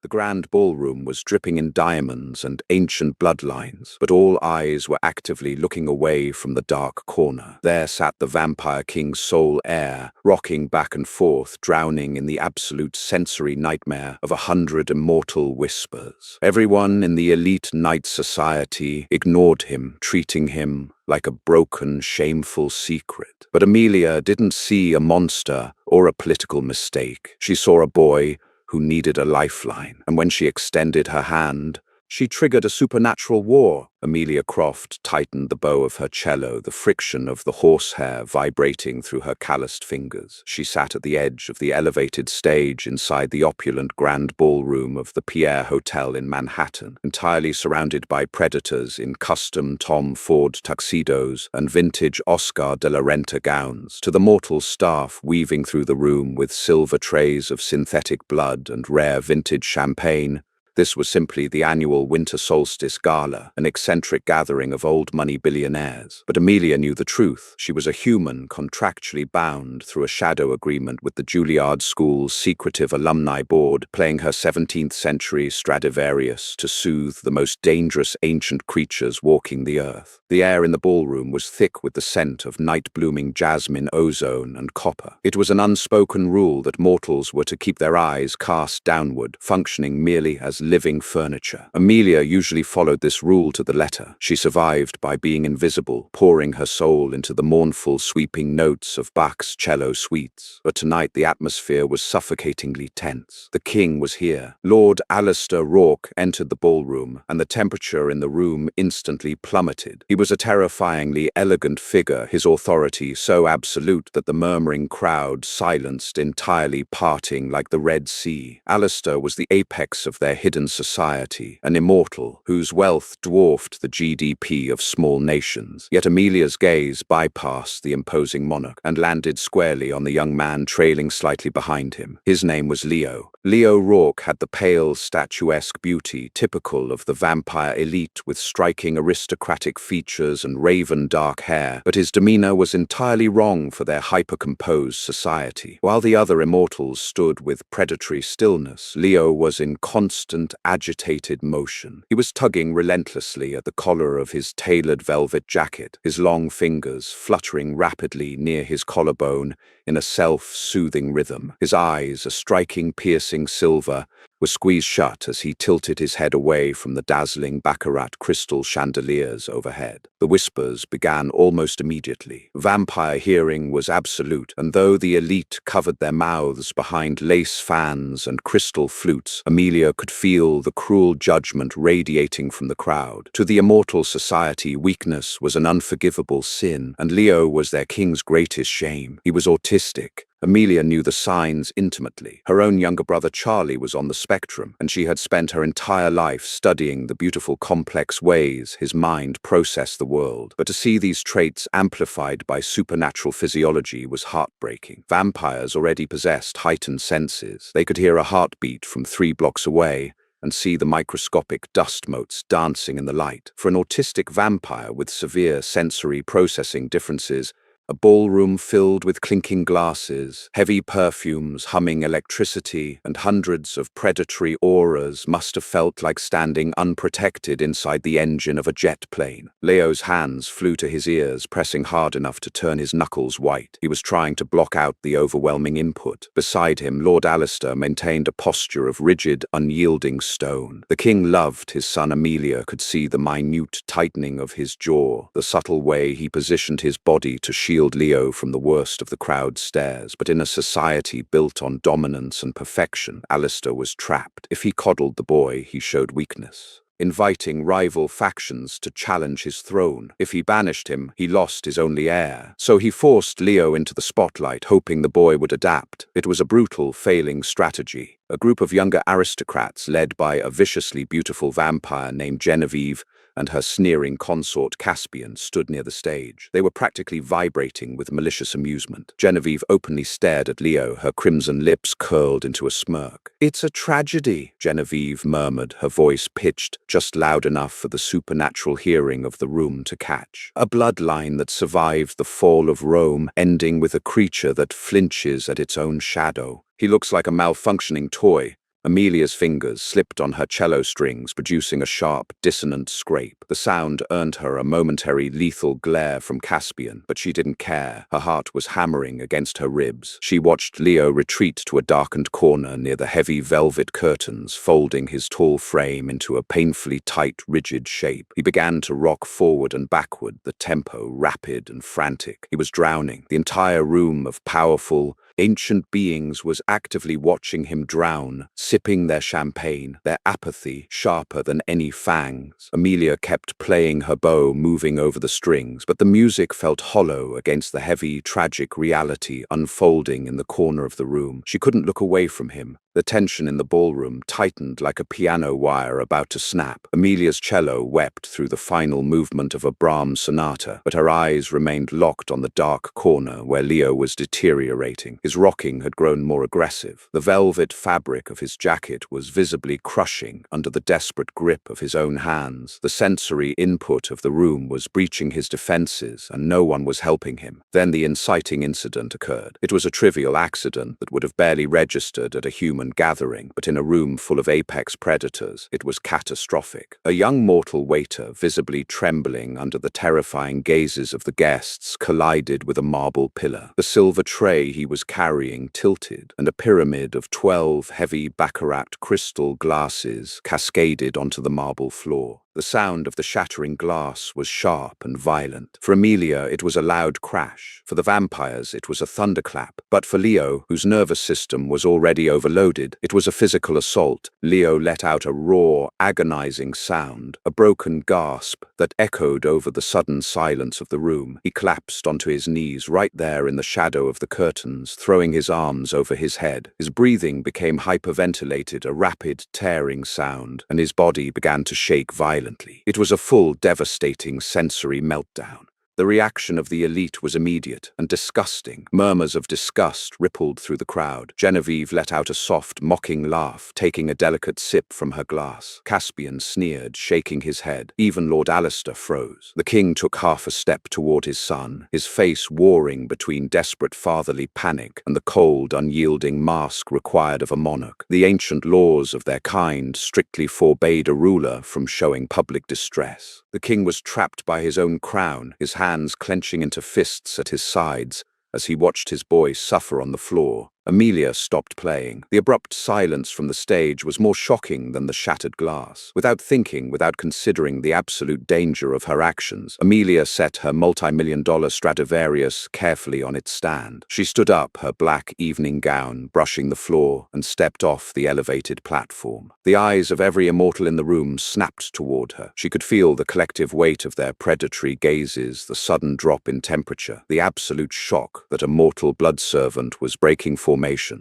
The grand ballroom was dripping in diamonds and ancient bloodlines, but all eyes were actively looking away from the dark corner. There sat the Vampire King's sole heir, rocking back and forth, drowning in the absolute sensory nightmare of 100 immortal whispers. Everyone in the elite Knight Society ignored him, treating him like a broken, shameful secret. But Amelia didn't see a monster or a political mistake. She saw a boy who needed a lifeline, and when she extended her hand, she triggered a supernatural war. Amelia Croft tightened the bow of her cello, the friction of the horsehair vibrating through her calloused fingers. She sat at the edge of the elevated stage inside the opulent grand ballroom of the Pierre Hotel in Manhattan, entirely surrounded by predators in custom Tom Ford tuxedos and vintage Oscar de la Renta gowns, to the mortal staff weaving through the room with silver trays of synthetic blood and rare vintage champagne. This was simply the annual winter solstice gala, an eccentric gathering of old-money billionaires. But Amelia knew the truth. She was a human contractually bound through a shadow agreement with the Juilliard School's secretive alumni board, playing her 17th-century Stradivarius to soothe the most dangerous ancient creatures walking the earth. The air in the ballroom was thick with the scent of night-blooming jasmine, ozone, and copper. It was an unspoken rule that mortals were to keep their eyes cast downward, functioning merely as living furniture. Amelia usually followed this rule to the letter. She survived by being invisible, pouring her soul into the mournful, sweeping notes of Bach's cello suites. But tonight the atmosphere was suffocatingly tense. The king was here. Lord Alistair Rourke entered the ballroom, and the temperature in the room instantly plummeted. He was a terrifyingly elegant figure, his authority so absolute that the murmuring crowd silenced entirely, parting like the Red Sea. Alistair was the apex of their hidden society, an immortal whose wealth dwarfed the GDP of small nations. Yet Amelia's gaze bypassed the imposing monarch and landed squarely on the young man trailing slightly behind him. His name was Leo. Leo Rourke had the pale, statuesque beauty typical of the vampire elite, with striking aristocratic features and raven dark hair, but his demeanor was entirely wrong for their hyper-composed society. While the other immortals stood with predatory stillness, Leo was in constant, agitated motion. He was tugging relentlessly at the collar of his tailored velvet jacket, his long fingers fluttering rapidly near his collarbone in a self-soothing rhythm. His eyes, a striking, piercing silver, were squeezed shut as he tilted his head away from the dazzling baccarat crystal chandeliers overhead. The whispers began almost immediately. Vampire hearing was absolute, and though the elite covered their mouths behind lace fans and crystal flutes, Amelia could feel the cruel judgment radiating from the crowd. To the immortal society, weakness was an unforgivable sin, and Leo was their king's greatest shame. He was autistic. Amelia knew the signs intimately. Her own younger brother Charlie was on the spectrum, and she had spent her entire life studying the beautiful, complex ways his mind processed the world. But to see these traits amplified by supernatural physiology was heartbreaking. Vampires already possessed heightened senses. They could hear a heartbeat from 3 blocks away and see the microscopic dust motes dancing in the light. For an autistic vampire with severe sensory processing differences, a ballroom filled with clinking glasses, heavy perfumes, humming electricity, and hundreds of predatory auras must have felt like standing unprotected inside the engine of a jet plane. Leo's hands flew to his ears, pressing hard enough to turn his knuckles white. He was trying to block out the overwhelming input. Beside him, Lord Alistair maintained a posture of rigid, unyielding stone. The king loved his son. Amelia could see the minute tightening of his jaw, the subtle way he positioned his body to shield Leo from the worst of the crowd's stares. But in a society built on dominance and perfection, Alistair was trapped. If he coddled the boy, he showed weakness, inviting rival factions to challenge his throne. If he banished him, he lost his only heir. So he forced Leo into the spotlight, hoping the boy would adapt. It was a brutal, failing strategy. A group of younger aristocrats, led by a viciously beautiful vampire named Genevieve and her sneering consort Caspian, stood near the stage. They were practically vibrating with malicious amusement. Genevieve openly stared at Leo, her crimson lips curled into a smirk. "It's a tragedy," Genevieve murmured, her voice pitched just loud enough for the supernatural hearing of the room to catch. "A bloodline that survived the fall of Rome, ending with a creature that flinches at its own shadow. He looks like a malfunctioning toy, Amelia's fingers slipped on her cello strings, producing a sharp, dissonant scrape. The sound earned her a momentary lethal glare from Caspian, but she didn't care. Her heart was hammering against her ribs. She watched Leo retreat to a darkened corner near the heavy velvet curtains, folding his tall frame into a painfully tight, rigid shape. He began to rock forward and backward, the tempo rapid and frantic. He was drowning. The entire room of powerful, ancient beings was actively watching him drown, sipping their champagne, their apathy sharper than any fangs. Amelia kept playing her bow, moving over the strings, but the music felt hollow against the heavy, tragic reality unfolding in the corner of the room. She couldn't look away from him. The tension in the ballroom tightened like a piano wire about to snap. Amelia's cello wept through the final movement of a Brahms sonata, but her eyes remained locked on the dark corner where Leo was deteriorating. His rocking had grown more aggressive. The velvet fabric of his jacket was visibly crushing under the desperate grip of his own hands. The sensory input of the room was breaching his defenses, and no one was helping him. Then the inciting incident occurred. It was a trivial accident that would have barely registered at a human gathering, but in a room full of apex predators, it was catastrophic. A young mortal waiter, visibly trembling under the terrifying gazes of the guests, collided with a marble pillar. The silver tray he was carrying tilted, and a pyramid of 12 heavy baccarat crystal glasses cascaded onto the marble floor. The sound of the shattering glass was sharp and violent. For Amelia, it was a loud crash. For the vampires, it was a thunderclap. But for Leo, whose nervous system was already overloaded, it was a physical assault. Leo let out a raw, agonizing sound, a broken gasp that echoed over the sudden silence of the room. He collapsed onto his knees right there in the shadow of the curtains, throwing his arms over his head. His breathing became hyperventilated, a rapid, tearing sound, and his body began to shake violently. It was a full, devastating sensory meltdown. The reaction of the elite was immediate and disgusting. Murmurs of disgust rippled through the crowd. Genevieve let out a soft, mocking laugh, taking a delicate sip from her glass. Caspian sneered, shaking his head. Even Lord Alistair froze. The king took half a step toward his son, his face warring between desperate fatherly panic and the cold, unyielding mask required of a monarch. The ancient laws of their kind strictly forbade a ruler from showing public distress. The king was trapped by his own crown, his hands clenching into fists at his sides as he watched his boy suffer on the floor. Amelia stopped playing. The abrupt silence from the stage was more shocking than the shattered glass. Without thinking, without considering the absolute danger of her actions, Amelia set her multi-million-dollar Stradivarius carefully on its stand. She stood up, her black evening gown brushing the floor, and stepped off the elevated platform. The eyes of every immortal in the room snapped toward her. She could feel the collective weight of their predatory gazes, the sudden drop in temperature, the absolute shock that a mortal blood servant was breaking formation.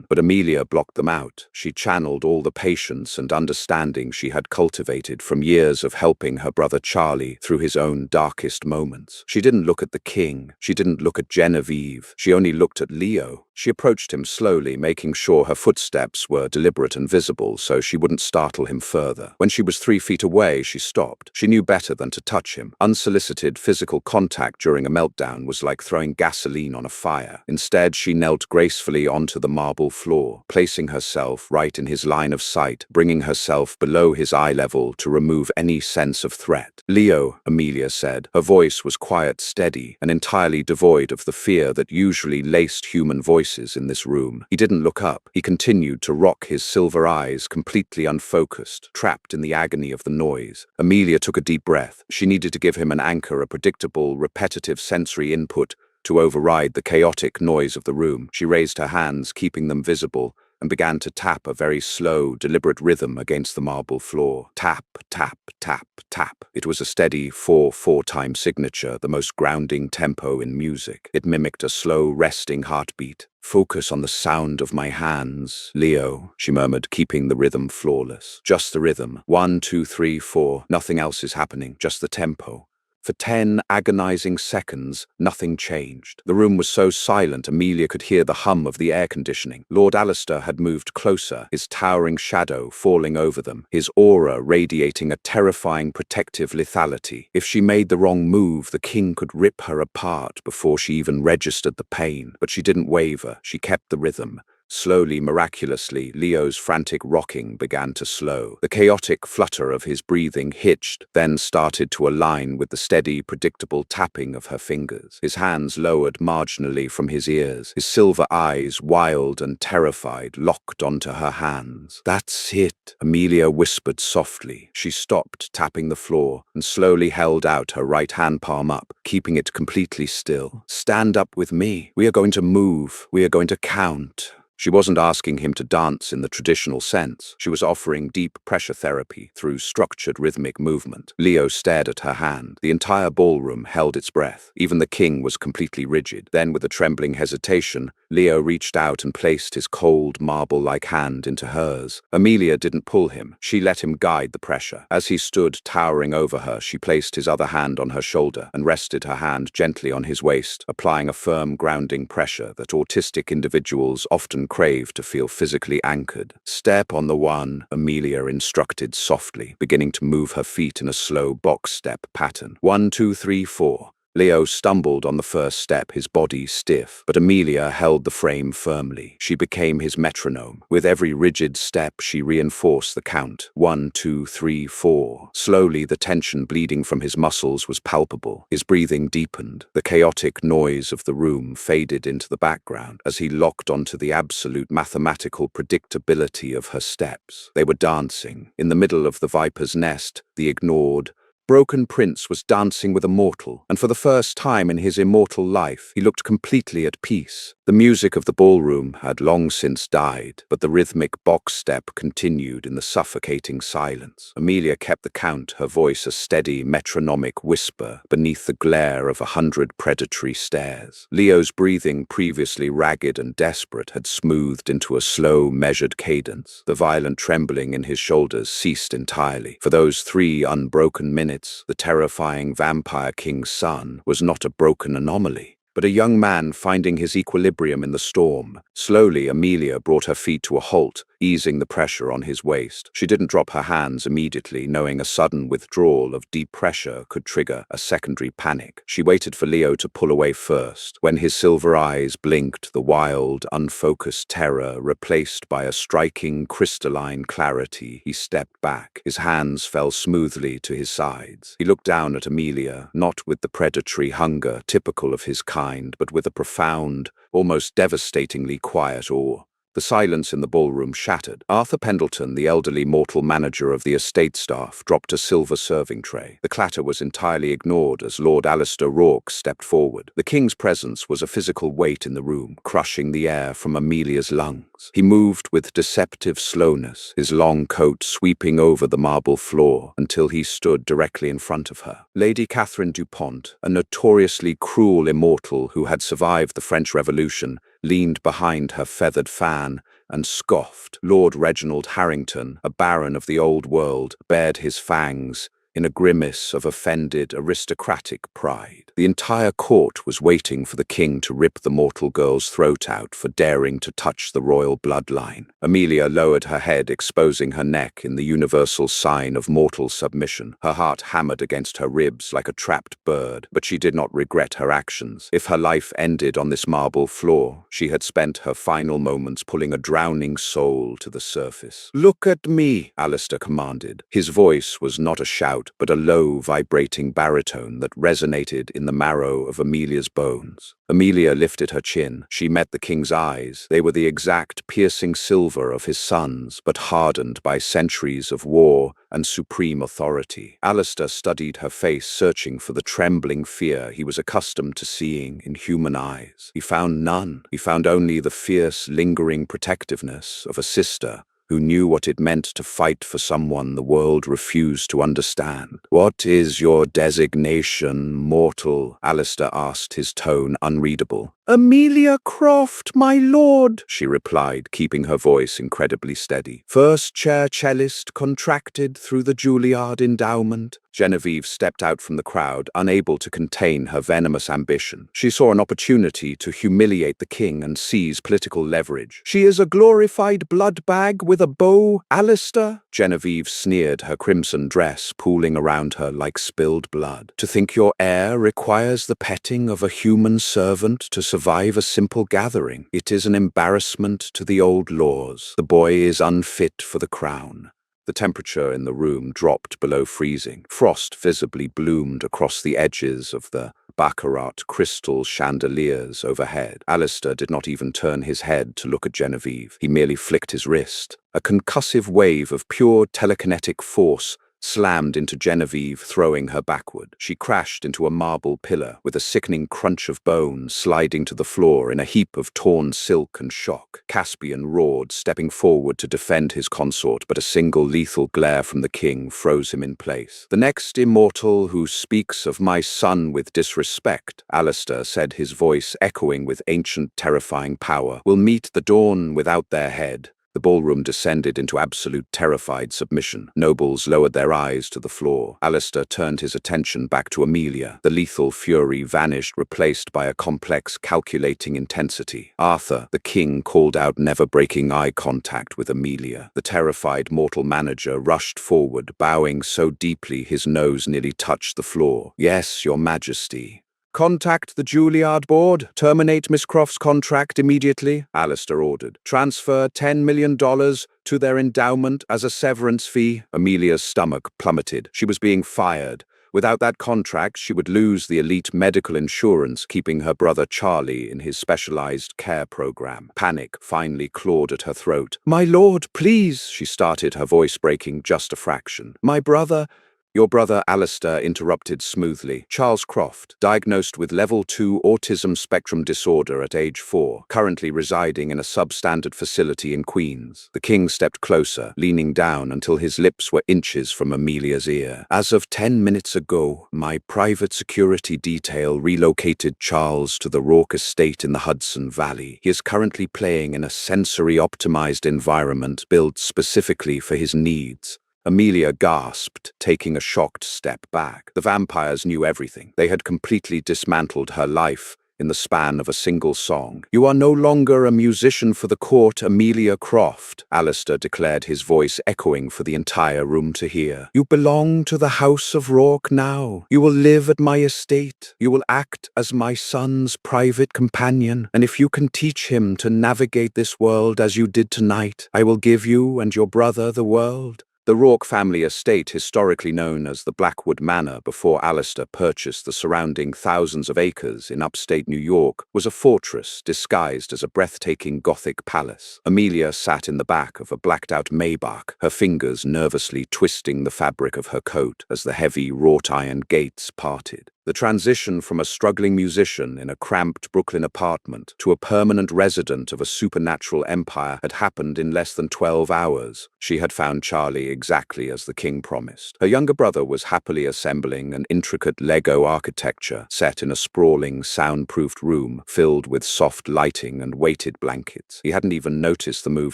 But Amelia blocked them out. She channeled all the patience and understanding she had cultivated from years of helping her brother Charlie through his own darkest moments. She didn't look at the king. She didn't look at Genevieve. She only looked at Leo. She approached him slowly, making sure her footsteps were deliberate and visible so she wouldn't startle him further. When she was 3 feet away, she stopped. She knew better than to touch him. Unsolicited physical contact during a meltdown was like throwing gasoline on a fire. Instead, she knelt gracefully onto the marble floor, placing herself right in his line of sight, bringing herself below his eye level to remove any sense of threat. "Leo," Amelia said. Her voice was quiet, steady, and entirely devoid of the fear that usually laced human voices in this room. He didn't look up. He continued to rock his silver eyes, completely unfocused, trapped in the agony of the noise. Amelia took a deep breath. She needed to give him an anchor, a predictable, repetitive sensory input to override the chaotic noise of the room. She raised her hands, keeping them visible, and began to tap a very slow, deliberate rhythm against the marble floor. Tap, tap, tap, tap. It was a steady 4/4-time signature, the most grounding tempo in music. It mimicked a slow, resting heartbeat. "Focus on the sound of my hands, Leo," she murmured, keeping the rhythm flawless. "Just the rhythm. 1, 2, 3, 4. Nothing else is happening, just the tempo." For 10 agonizing seconds, nothing changed. The room was so silent Amelia could hear the hum of the air conditioning. Lord Alistair had moved closer, his towering shadow falling over them, his aura radiating a terrifying protective lethality. If she made the wrong move, the king could rip her apart before she even registered the pain. But she didn't waver. She kept the rhythm. Slowly, miraculously, Leo's frantic rocking began to slow. The chaotic flutter of his breathing hitched, then started to align with the steady, predictable tapping of her fingers. His hands lowered marginally from his ears, his silver eyes, wild and terrified, locked onto her hands. "That's it," Amelia whispered softly. She stopped tapping the floor and slowly held out her right hand palm up, keeping it completely still. "Stand up with me. We are going to move. We are going to count." She wasn't asking him to dance in the traditional sense. She was offering deep pressure therapy through structured rhythmic movement. Leo stared at her hand. The entire ballroom held its breath. Even the king was completely rigid. Then, with a trembling hesitation, Leo reached out and placed his cold, marble-like hand into hers. Amelia didn't pull him. She let him guide the pressure. As he stood towering over her, she placed his other hand on her shoulder and rested her hand gently on his waist, applying a firm, grounding pressure that autistic individuals often crave to feel physically anchored. "Step on the one," Amelia instructed softly, beginning to move her feet in a slow box step pattern. 1, 2, 3, 4. Leo stumbled on the first step, his body stiff, but Amelia held the frame firmly. She became his metronome. With every rigid step, she reinforced the count. 1, 2, 3, 4. Slowly, the tension bleeding from his muscles was palpable. His breathing deepened. The chaotic noise of the room faded into the background as he locked onto the absolute mathematical predictability of her steps. They were dancing. In the middle of the viper's nest, the ignored, broken prince was dancing with a mortal, and for the first time in his immortal life, he looked completely at peace. The music of the ballroom had long since died, but the rhythmic box step continued in the suffocating silence. Amelia kept the count, her voice a steady, metronomic whisper beneath the glare of 100 predatory stares. Leo's breathing, previously ragged and desperate, had smoothed into a slow, measured cadence. The violent trembling in his shoulders ceased entirely. For those 3 unbroken minutes, the terrifying vampire king's son was not a broken anomaly, but a young man finding his equilibrium in the storm. Slowly, Amelia brought her feet to a halt, easing the pressure on his waist. She didn't drop her hands immediately, knowing a sudden withdrawal of deep pressure could trigger a secondary panic. She waited for Leo to pull away first. When his silver eyes blinked, the wild, unfocused terror replaced by a striking, crystalline clarity, he stepped back. His hands fell smoothly to his sides. He looked down at Amelia, not with the predatory hunger typical of his kind, but with a profound, almost devastatingly quiet awe. The silence in the ballroom shattered. Arthur Pendleton, the elderly mortal manager of the estate staff, dropped a silver serving tray. The clatter was entirely ignored as Lord Alistair Rourke stepped forward. The king's presence was a physical weight in the room, crushing the air from Amelia's lungs. He moved with deceptive slowness, his long coat sweeping over the marble floor until he stood directly in front of her. Lady Catherine Dupont, a notoriously cruel immortal who had survived the French Revolution, leaned behind her feathered fan and scoffed. Lord Reginald Harrington, a baron of the old world, bared his fangs in a grimace of offended aristocratic pride. The entire court was waiting for the king to rip the mortal girl's throat out for daring to touch the royal bloodline. Amelia lowered her head, exposing her neck in the universal sign of mortal submission. Her heart hammered against her ribs like a trapped bird, but she did not regret her actions. If her life ended on this marble floor, she had spent her final moments pulling a drowning soul to the surface. "Look at me," Alistair commanded. His voice was not a shout, but a low, vibrating baritone that resonated in the marrow of Amelia's bones. Amelia lifted her chin. She met the king's eyes. They were the exact piercing silver of his son's, but hardened by centuries of war and supreme authority. Alistair studied her face, searching for the trembling fear he was accustomed to seeing in human eyes. He found none. He found only the fierce, lingering protectiveness of a sister who knew what it meant to fight for someone the world refused to understand. "What is your designation, mortal?" Alistair asked, his tone unreadable. "Amelia Croft, my lord," she replied, keeping her voice incredibly steady. "First chair cellist contracted through the Juilliard endowment." Genevieve stepped out from the crowd, unable to contain her venomous ambition. She saw an opportunity to humiliate the king and seize political leverage. "She is a glorified blood bag with with a bow, Alistair?" Genevieve sneered, her crimson dress pooling around her like spilled blood. "To think your heir requires the petting of a human servant to survive a simple gathering. It is an embarrassment to the old laws. The boy is unfit for the crown." The temperature in the room dropped below freezing. Frost visibly bloomed across the edges of the baccarat crystal chandeliers overhead. Alistair did not even turn his head to look at Genevieve. He merely flicked his wrist. A concussive wave of pure telekinetic force slammed into Genevieve, throwing her backward. She crashed into a marble pillar, with a sickening crunch of bone sliding to the floor in a heap of torn silk and shock. Caspian roared, stepping forward to defend his consort, but a single lethal glare from the king froze him in place. "The next immortal who speaks of my son with disrespect," Alistair said, his voice echoing with ancient, terrifying power, "will meet the dawn without their head." The ballroom descended into absolute terrified submission. Nobles lowered their eyes to the floor. Alistair turned his attention back to Amelia. The lethal fury vanished, replaced by a complex, calculating intensity. Arthur, the king, called out, never breaking eye contact with Amelia. The terrified mortal manager rushed forward, bowing so deeply his nose nearly touched the floor. "Yes, your majesty." "Contact the Juilliard board. Terminate Miss Croft's contract immediately," Alistair ordered. "Transfer $10 million to their endowment as a severance fee." Amelia's stomach plummeted. She was being fired. Without that contract, she would lose the elite medical insurance keeping her brother Charlie in his specialized care program. Panic finally clawed at her throat. "My lord, please," she started, her voice breaking just a fraction. "My brother—" "Your brother," Alistair interrupted smoothly. "Charles Croft, diagnosed with level 2 autism spectrum disorder at age 4, currently residing in a substandard facility in Queens." The king stepped closer, leaning down until his lips were inches from Amelia's ear. "As of 10 minutes ago, my private security detail relocated Charles to the Rourke estate in the Hudson Valley. He is currently playing in a sensory-optimized environment built specifically for his needs." Amelia gasped, taking a shocked step back. The vampires knew everything. They had completely dismantled her life in the span of a single song. "You are no longer a musician for the court, Amelia Croft," Alistair declared, his voice echoing for the entire room to hear. "You belong to the House of Rourke now. You will live at my estate. You will act as my son's private companion, and if you can teach him to navigate this world as you did tonight, I will give you and your brother the world." The Rourke family estate, historically known as the Blackwood Manor before Alistair purchased the surrounding thousands of acres in upstate New York, was a fortress disguised as a breathtaking Gothic palace. Amelia sat in the back of a blacked-out Maybach, her fingers nervously twisting the fabric of her coat as the heavy wrought-iron gates parted. The transition from a struggling musician in a cramped Brooklyn apartment to a permanent resident of a supernatural empire had happened in less than 12 hours. She had found Charlie exactly as the king promised. Her younger brother was happily assembling an intricate Lego architecture set in a sprawling, soundproofed room filled with soft lighting and weighted blankets. He hadn't even noticed the move,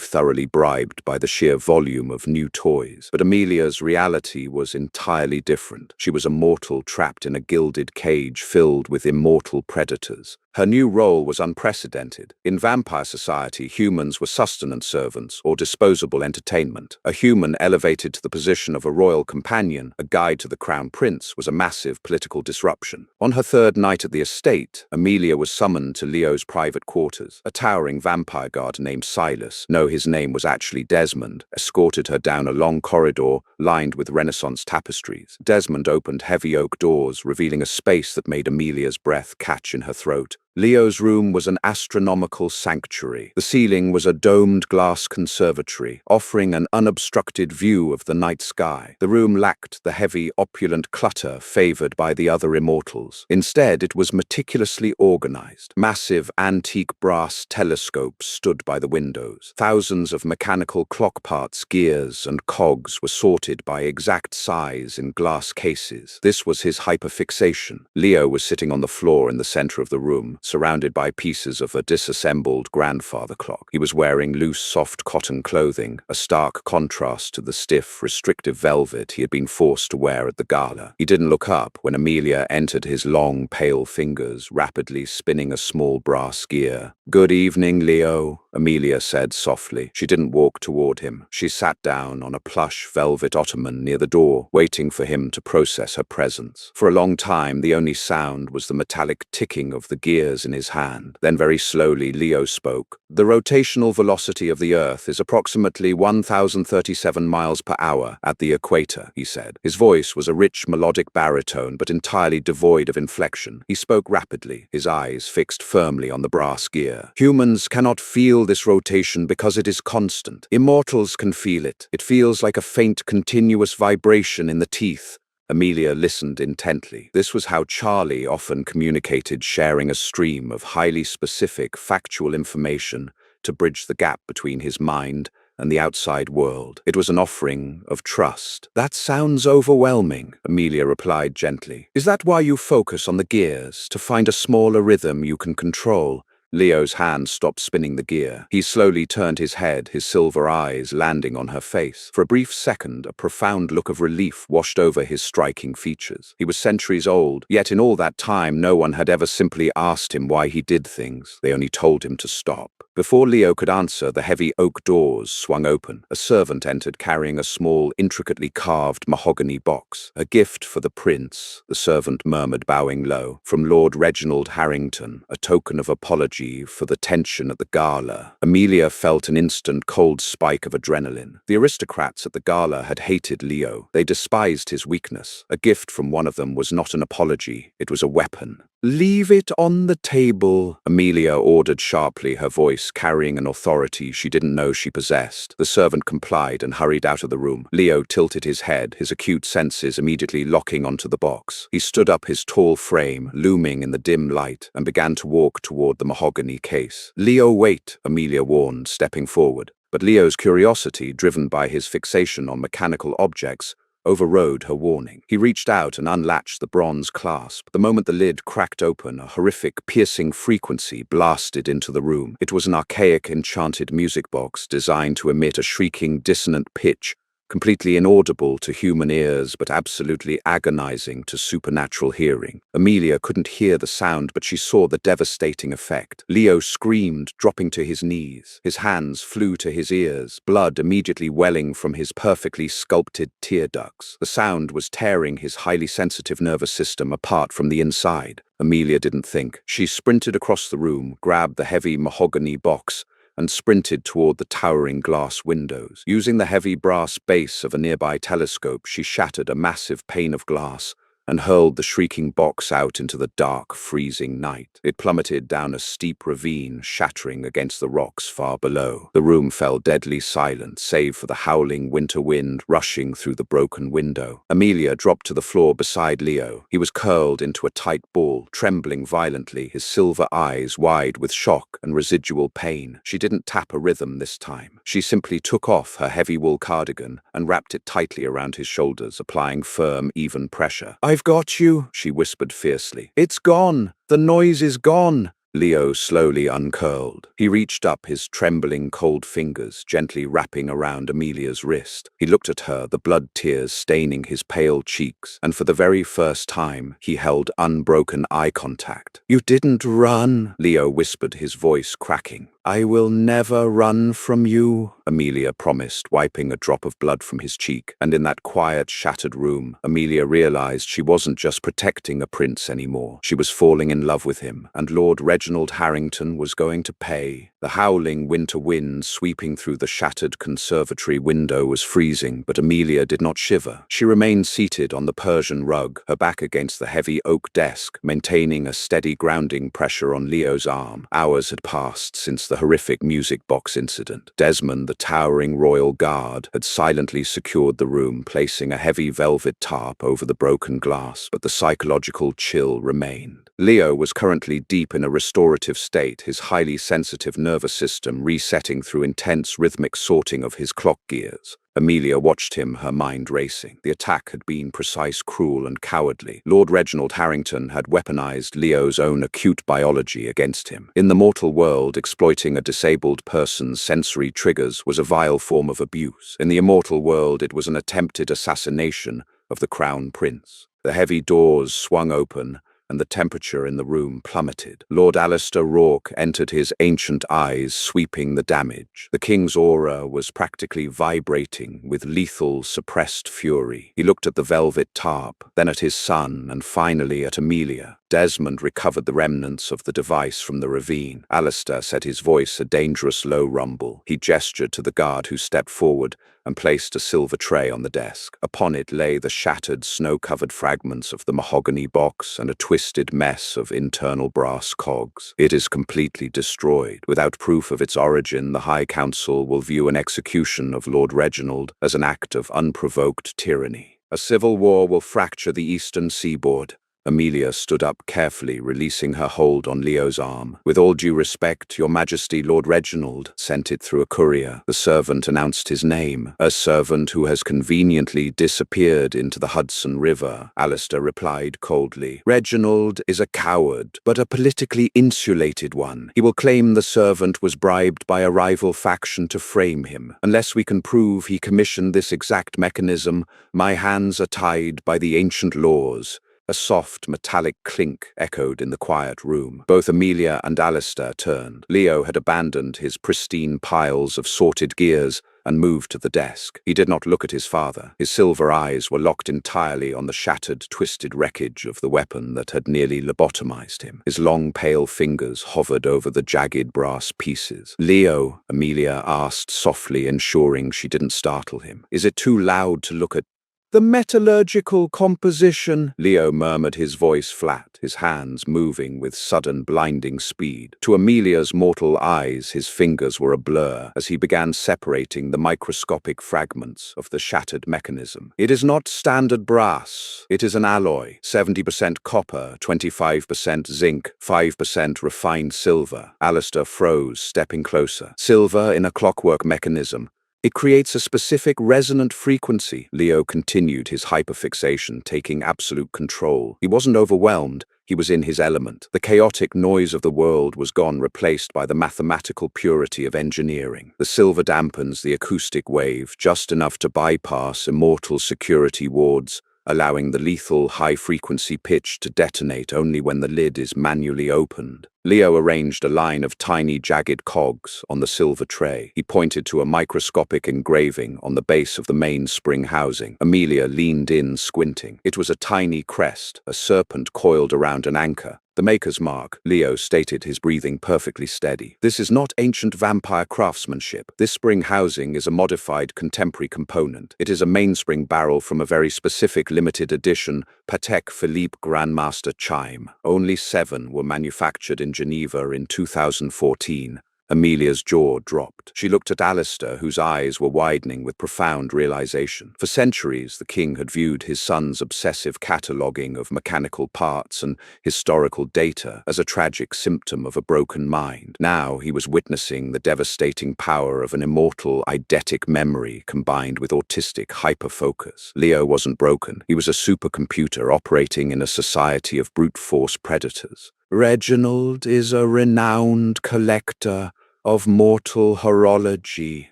thoroughly bribed by the sheer volume of new toys. But Amelia's reality was entirely different. She was a mortal trapped in a gilded cage filled with immortal predators. Her new role was unprecedented. In vampire society, humans were sustenance servants or disposable entertainment. A human elevated to the position of a royal companion, a guide to the crown prince, was a massive political disruption. On her third night at the estate, Amelia was summoned to Leo's private quarters. A towering vampire guard named Silas, no, his name was actually Desmond, escorted her down a long corridor lined with Renaissance tapestries. Desmond opened heavy oak doors, revealing a space that made Amelia's breath catch in her throat. Leo's room was an astronomical sanctuary. The ceiling was a domed glass conservatory, offering an unobstructed view of the night sky. The room lacked the heavy, opulent clutter favored by the other immortals. Instead, it was meticulously organized. Massive, antique brass telescopes stood by the windows. Thousands of mechanical clock parts, gears, and cogs were sorted by exact size in glass cases. This was his hyperfixation. Leo was sitting on the floor in the center of the room, surrounded by pieces of a disassembled grandfather clock. He was wearing loose, soft cotton clothing, a stark contrast to the stiff, restrictive velvet he had been forced to wear at the gala. He didn't look up when Amelia entered, his long, pale fingers rapidly spinning a small brass gear. "Good evening, Leo," Amelia said softly. She didn't walk toward him. She sat down on a plush velvet ottoman near the door, waiting for him to process her presence. For a long time, the only sound was the metallic ticking of the gears in his hand. Then very slowly, Leo spoke. "The rotational velocity of the Earth is approximately 1,037 miles per hour at the equator," he said. His voice was a rich, melodic baritone, but entirely devoid of inflection. He spoke rapidly, his eyes fixed firmly on the brass gear. "Humans cannot feel this rotation because it is constant. Immortals can feel it. It feels like a faint, continuous vibration in the teeth." Amelia listened intently. This was how Charlie often communicated, sharing a stream of highly specific, factual information to bridge the gap between his mind and the outside world. It was an offering of trust. "That sounds overwhelming," Amelia replied gently. "Is that why you focus on the gears, to find a smaller rhythm you can control?" Leo's hand stopped spinning the gear. He slowly turned his head, his silver eyes landing on her face. For a brief second, a profound look of relief washed over his striking features. He was centuries old, yet in all that time no one had ever simply asked him why he did things. They only told him to stop. Before Leo could answer, the heavy oak doors swung open. A servant entered carrying a small, intricately carved mahogany box. "A gift for the prince," the servant murmured, bowing low. "From Lord Reginald Harrington, a token of apology for the tension at the gala." Amelia felt an instant cold spike of adrenaline. The aristocrats at the gala had hated Leo. They despised his weakness. A gift from one of them was not an apology, it was a weapon. "Leave it on the table," Amelia ordered sharply, her voice carrying an authority she didn't know she possessed. The servant complied and hurried out of the room. Leo tilted his head, his acute senses immediately locking onto the box. He stood up, his tall frame looming in the dim light, and began to walk toward the mahogany case. "Leo, wait," Amelia warned, stepping forward. But Leo's curiosity, driven by his fixation on mechanical objects, overrode her warning. He reached out and unlatched the bronze clasp. The moment the lid cracked open, a horrific, piercing frequency blasted into the room. It was an archaic, enchanted music box designed to emit a shrieking, dissonant pitch, completely inaudible to human ears but absolutely agonizing to supernatural hearing. Amelia couldn't hear the sound, but she saw the devastating effect. Leo screamed, dropping to his knees. His hands flew to his ears, blood immediately welling from his perfectly sculpted tear ducts. The sound was tearing his highly sensitive nervous system apart from the inside. Amelia didn't think. She sprinted across the room, grabbed the heavy mahogany box, and sprinted toward the towering glass windows. Using the heavy brass base of a nearby telescope, she shattered a massive pane of glass and hurled the shrieking box out into the dark, freezing night. It plummeted down a steep ravine, shattering against the rocks far below. The room fell deadly silent, save for the howling winter wind rushing through the broken window. Amelia dropped to the floor beside Leo. He was curled into a tight ball, trembling violently, his silver eyes wide with shock and residual pain. She didn't tap a rhythm this time. She simply took off her heavy wool cardigan and wrapped it tightly around his shoulders, applying firm, even pressure. "I've got you," she whispered fiercely. "It's gone. The noise is gone." Leo slowly uncurled. He reached up, his trembling, cold fingers gently wrapping around Amelia's wrist. He looked at her, the blood tears staining his pale cheeks, and for the very first time, he held unbroken eye contact. "You didn't run," Leo whispered, his voice cracking. "I will never run from you," Amelia promised, wiping a drop of blood from his cheek. And in that quiet, shattered room, Amelia realized she wasn't just protecting a prince anymore. She was falling in love with him, and Lord Reginald Harrington was going to pay. The howling winter wind sweeping through the shattered conservatory window was freezing, but Amelia did not shiver. She remained seated on the Persian rug, her back against the heavy oak desk, maintaining a steady grounding pressure on Leo's arm. Hours had passed since the horrific music box incident. Desmond, the towering royal guard, had silently secured the room, placing a heavy velvet tarp over the broken glass, but the psychological chill remained. Leo was currently deep in a restorative state, his highly sensitive nervous nervous system resetting through intense rhythmic sorting of his clock gears. Amelia watched him, her mind racing. The attack had been precise, cruel, and cowardly. Lord Reginald Harrington had weaponized Leo's own acute biology against him. In the mortal world, exploiting a disabled person's sensory triggers was a vile form of abuse. In the immortal world, it was an attempted assassination of the Crown Prince. The heavy doors swung open, and the temperature in the room plummeted. Lord Alistair Rourke entered, his ancient eyes sweeping the damage. The king's aura was practically vibrating with lethal, suppressed fury. He looked at the velvet tarp, then at his son, and finally at Amelia. Desmond recovered the remnants of the device from the ravine. Alistair set his voice a dangerous low rumble. He gestured to the guard, who stepped forward and placed a silver tray on the desk. Upon it lay the shattered, snow-covered fragments of the mahogany box and a twisted mess of internal brass cogs. "It is completely destroyed. Without proof of its origin, the High Council will view an execution of Lord Reginald as an act of unprovoked tyranny. A civil war will fracture the eastern seaboard." Amelia stood up carefully, releasing her hold on Leo's arm. "With all due respect, Your Majesty, Lord Reginald sent it through a courier." The servant announced his name. "A servant who has conveniently disappeared into the Hudson River," Alistair replied coldly. "Reginald is a coward, but a politically insulated one. He will claim the servant was bribed by a rival faction to frame him. Unless we can prove he commissioned this exact mechanism, my hands are tied by the ancient laws." A soft, metallic clink echoed in the quiet room. Both Amelia and Alistair turned. Leo had abandoned his pristine piles of sorted gears and moved to the desk. He did not look at his father. His silver eyes were locked entirely on the shattered, twisted wreckage of the weapon that had nearly lobotomized him. His long, pale fingers hovered over the jagged brass pieces. "Leo," Amelia asked softly, ensuring she didn't startle him, "is it too loud to look at the metallurgical composition?" Leo murmured, his voice flat, his hands moving with sudden, blinding speed. To Amelia's mortal eyes, his fingers were a blur as he began separating the microscopic fragments of the shattered mechanism. "It is not standard brass. It is an alloy. 70% copper, 25% zinc, 5% refined silver." Alistair froze, stepping closer. "Silver in a clockwork mechanism. It creates a specific resonant frequency." Leo continued, his hyperfixation taking absolute control. He wasn't overwhelmed. He was in his element. The chaotic noise of the world was gone, replaced by the mathematical purity of engineering. The silver dampens the acoustic wave, just enough to bypass immortal security wards, allowing the lethal high-frequency pitch to detonate only when the lid is manually opened. Leo arranged a line of tiny, jagged cogs on the silver tray. He pointed to a microscopic engraving on the base of the mainspring housing. Amelia leaned in, squinting. It was a tiny crest, a serpent coiled around an anchor. "The maker's mark," Leo stated, his breathing perfectly steady. "This is not ancient vampire craftsmanship. This spring housing is a modified contemporary component. It is a mainspring barrel from a very specific limited edition Patek Philippe Grandmaster chime. Only 7 were manufactured in Geneva in 2014. Amelia's jaw dropped. She looked at Alistair, whose eyes were widening with profound realization. For centuries, the king had viewed his son's obsessive cataloguing of mechanical parts and historical data as a tragic symptom of a broken mind. Now he was witnessing the devastating power of an immortal, eidetic memory combined with autistic hyperfocus. Leo wasn't broken. He was a supercomputer operating in a society of brute force predators. "Reginald is a renowned collector of mortal horology,"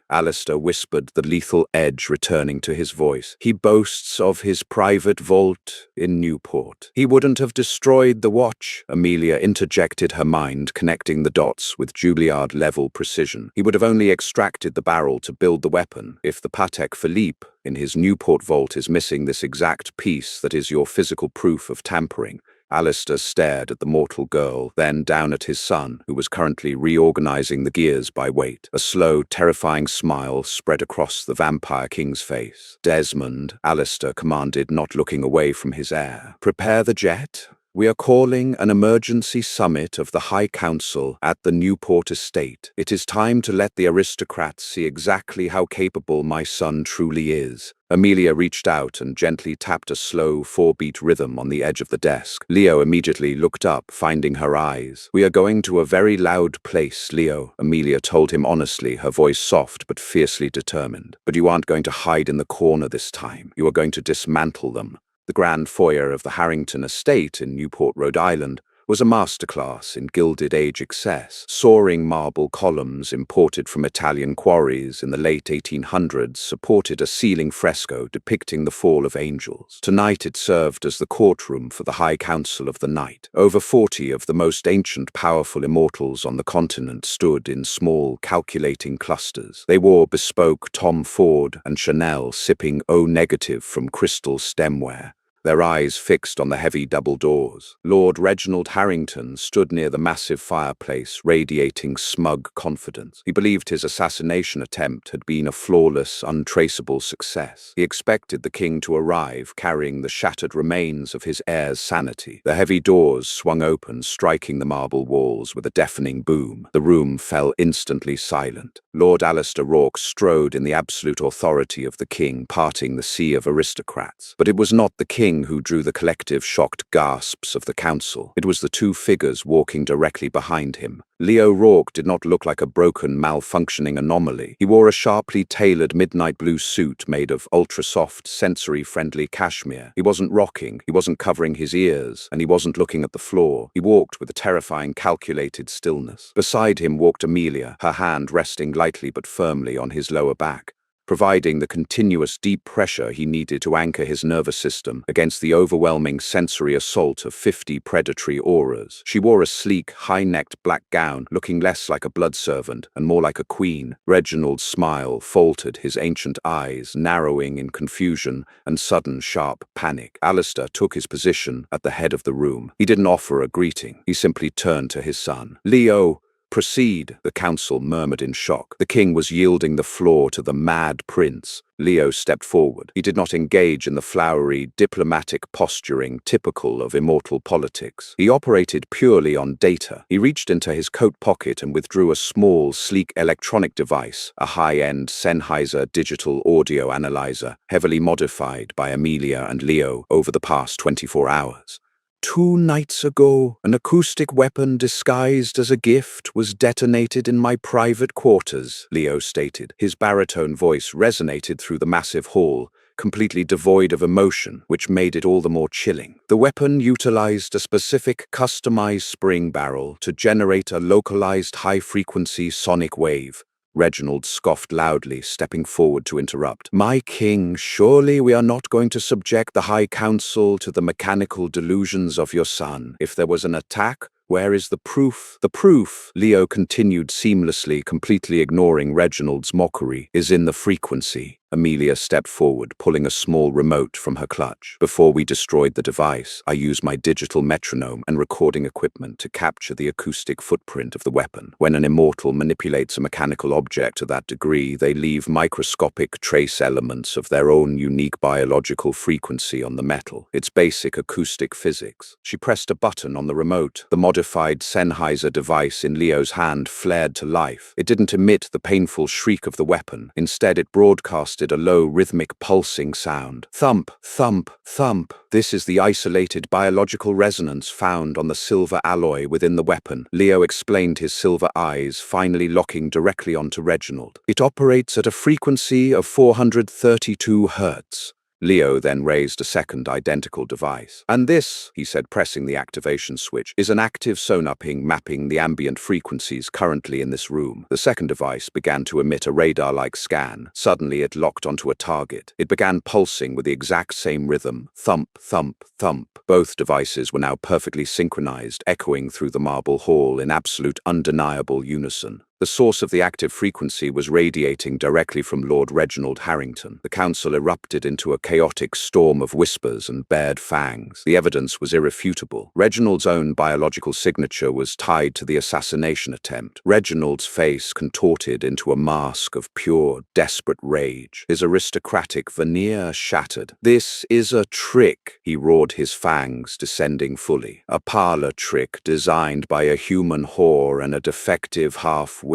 Alistair whispered, the lethal edge returning to his voice. "He boasts of his private vault in Newport." "He wouldn't have destroyed the watch," Amelia interjected, her mind connecting the dots with Juilliard-level precision. "He would have only extracted the barrel to build the weapon. If the Patek Philippe in his Newport vault is missing this exact piece that is your physical proof of tampering." Alistair stared at the mortal girl, then down at his son, who was currently reorganizing the gears by weight. A slow, terrifying smile spread across the Vampire King's face. "Desmond," Alistair commanded, not looking away from his heir, "prepare the jet." We are calling an emergency summit of the High Council at the Newport estate. It is time to let the aristocrats see exactly how capable my son truly is. Amelia reached out and gently tapped a slow 4-beat rhythm on the edge of the desk. Leo immediately looked up, finding her eyes. "We are going to a very loud place, Leo," Amelia told him honestly, her voice soft but fiercely determined. "But you aren't going to hide in the corner this time. You are going to dismantle them." The grand foyer of the Harrington estate in Newport, Rhode Island, was a masterclass in Gilded Age excess. Soaring marble columns imported from Italian quarries in the late 1800s supported a ceiling fresco depicting the fall of angels. Tonight it served as the courtroom for the High Council of the night. Over 40 of the most ancient, powerful immortals on the continent stood in small, calculating clusters. They wore bespoke Tom Ford and Chanel, sipping O-negative from crystal stemware, their eyes fixed on the heavy double doors. Lord Reginald Harrington stood near the massive fireplace, radiating smug confidence. He believed his assassination attempt had been a flawless, untraceable success. He expected the king to arrive, carrying the shattered remains of his heir's sanity. The heavy doors swung open, striking the marble walls with a deafening boom. The room fell instantly silent. Lord Alistair Rourke strode in the absolute authority of the king, parting the sea of aristocrats. But it was not the king who drew the collective shocked gasps of the council. It was the two figures walking directly behind him. Leo Rourke did not look like a broken, malfunctioning anomaly. He wore a sharply tailored midnight blue suit made of ultra-soft, sensory-friendly cashmere. He wasn't rocking, he wasn't covering his ears, and he wasn't looking at the floor. He walked with a terrifying, calculated stillness. Beside him walked Amelia, her hand resting lightly but firmly on his lower back, providing the continuous deep pressure he needed to anchor his nervous system against the overwhelming sensory assault of 50 predatory auras. She wore a sleek, high-necked black gown, looking less like a blood servant and more like a queen. Reginald's smile faltered, his ancient eyes narrowing in confusion and sudden, sharp panic. Alistair took his position at the head of the room. He didn't offer a greeting. He simply turned to his son. "Leo, proceed," the council murmured in shock. The king was yielding the floor to the mad prince. Leo stepped forward. He did not engage in the flowery, diplomatic posturing typical of immortal politics. He operated purely on data. He reached into his coat pocket and withdrew a small, sleek electronic device, a high-end Sennheiser digital audio analyzer, heavily modified by Amelia and Leo over the past 24 hours. "2 nights ago, an acoustic weapon disguised as a gift was detonated in my private quarters," Leo stated. His baritone voice resonated through the massive hall, completely devoid of emotion, which made it all the more chilling. "The weapon utilized a specific customized spring barrel to generate a localized high-frequency sonic wave." Reginald scoffed loudly, stepping forward to interrupt. "My king, surely we are not going to subject the High Council to the mechanical delusions of your son. If there was an attack, where is the proof?" "The proof," Leo continued seamlessly, completely ignoring Reginald's mockery, "is in the frequency." Amelia stepped forward, pulling a small remote from her clutch. "Before we destroyed the device, I used my digital metronome and recording equipment to capture the acoustic footprint of the weapon. When an immortal manipulates a mechanical object to that degree, they leave microscopic trace elements of their own unique biological frequency on the metal. It's basic acoustic physics." She pressed a button on the remote. The modified Sennheiser device in Leo's hand flared to life. It didn't emit the painful shriek of the weapon. Instead, it broadcasted a low, rhythmic, pulsing sound. Thump, thump, thump. This is the isolated biological resonance found on the silver alloy within the weapon. Leo explained, his silver eyes finally locking directly onto Reginald. "It operates at a frequency of 432 Hertz. Leo then raised a second identical device. "And this," he said, pressing the activation switch, "is an active sonar ping mapping the ambient frequencies currently in this room." The second device began to emit a radar-like scan. Suddenly it locked onto a target. It began pulsing with the exact same rhythm. Thump, thump, thump. Both devices were now perfectly synchronized, echoing through the marble hall in absolute undeniable unison. The source of the active frequency was radiating directly from Lord Reginald Harrington. The council erupted into a chaotic storm of whispers and bared fangs. The evidence was irrefutable. Reginald's own biological signature was tied to the assassination attempt. Reginald's face contorted into a mask of pure, desperate rage, his aristocratic veneer shattered. "This is a trick," he roared, his fangs descending fully. "A parlor trick designed by a human whore and a defective half-wit."